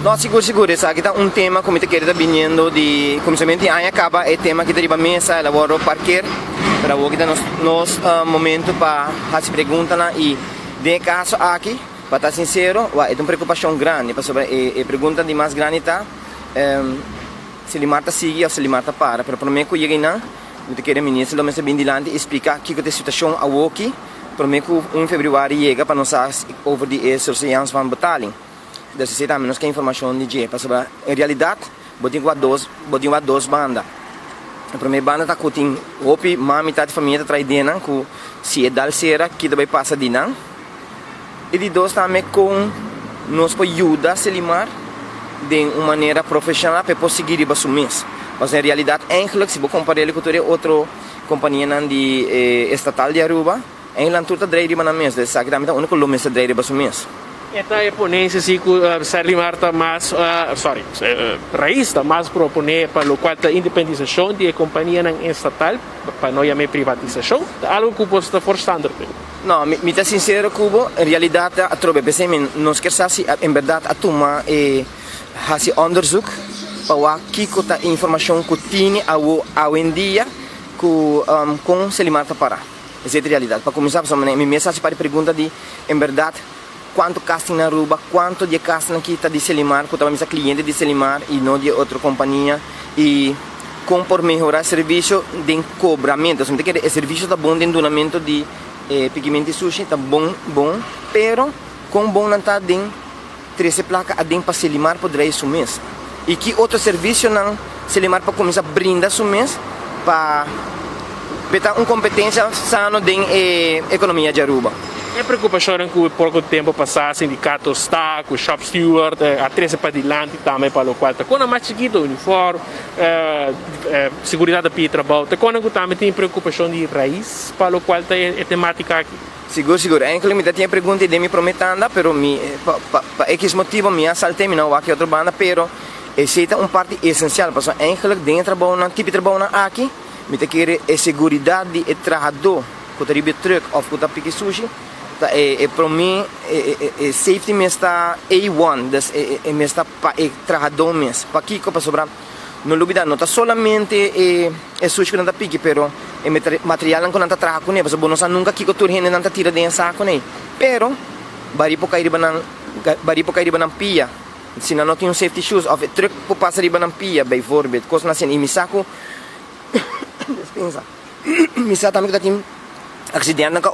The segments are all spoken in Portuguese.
No, sicuro, sa kita un tema come te queda viniendo di cominciamento di anno acaba è tema che deriva mesa lavoro parquer para o kita nos momento para se pergunta e de caso aqui para estar sincero é uma preocupação grande para sobre e pergunta de mais grande tá se limata sigue ou se limata para para mim que chega não eu quero ministro lo mesa bem dilante explicar que a situação a aqui para mim que 1 fevereiro chega para nós over die sociais van betaling. Dus ze menos que informação de dia, para em realidade, botem duas bandas. A primeira banda tá com opi metade da família trai dena, que se é dalcera que também passa de não. E de dois também com nos pode ajudar a se limar de uma maneira profissional para conseguir ir assumir. Mas em realidade, eigenlijk se vou comparar ele com outra companhia de estatal de Aruba, em lanturta dreiri na mesa, sabe que também único lume se dreiri assumir. Esta é ponência se Sally Marta mais raiz da mais propõe para o qual a independização de companhia estatal para não chamar privatização algo que você está forçando. Não, me tá sincero Cubo, em realidade a trobe pensei não esqueça se em verdade a turma hasi onderzoek para que a informação que tem ao em dia com Sally Marta para. Essa é a realidade. Para começar, minha mensagem para a pergunta de em verdade quanto casting na Aruba, quanto de casting aqui está de Selimar, porque também é cliente de Selimar e não de outra companhia e como por melhorar o serviço de cobramento, então que o serviço está bom de endonamento de pigmento sushi está bom, pero com bom não está de 13 placa a para Selimar poderá isso mês e que outro serviço não Selimar para começar a brindar isso mês para ter uma competência sana de economia de Aruba. É preocupação que por pouco tempo passar sindicato está, com o shop steward, a 13 para dilante também para o qual está com a mais chiquita, uniforme, segurança para o trabalho. Quando também tem preocupação de raiz para o qual está a temática aqui. Seguro. Ainda me tinha pergunta de me prometendo, pero para X motivo me assaltei, não aqui outra banda, pero essa é uma parte essencial, porque eigenlijk dentro do tipo de trabalho aqui, me tem que a segurança de trabalhador, que está ribe truck ou que está pique sushi. Para mim, safety me está A1, me está para o trabalhador mesmo. Para aqui, para sobrar, não olvidar, não está solamente sushi que não está pique, pero o material que não está trabalhando com ele, porque nós nunca que o turno não está tirando de saco nem. Pero, bari po cair riba ng pia. Se não tem safety shoes, ou truck po passa riba ng pia, by voorbeeld, coisa na sin imisaco. Despensa. Misa também que tem acidente ka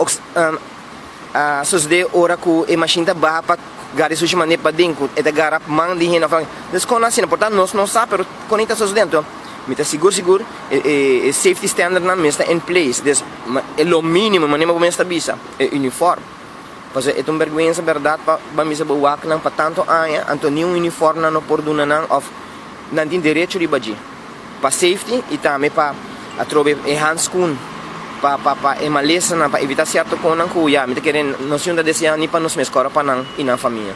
susde ora ku e machine ba pa gari sushi mane pa dinku e da garap mang di hina fang des kona sin portanto nós não sabe pero conita sus dentro me tá seguro e safety standard na mesta in place des é lo mínimo manema po mesta bisa e uniforme pois é uma vergonha verdade pa misa buwak nang pa tanto aya Antonio uniforme na no porduna nang of nan din direito de badi pa safety e também pa a trobe e handscoon pa emalesa na pa evitar certo com não cuia me te querem noção da decisão nem para nos mescora para não e na família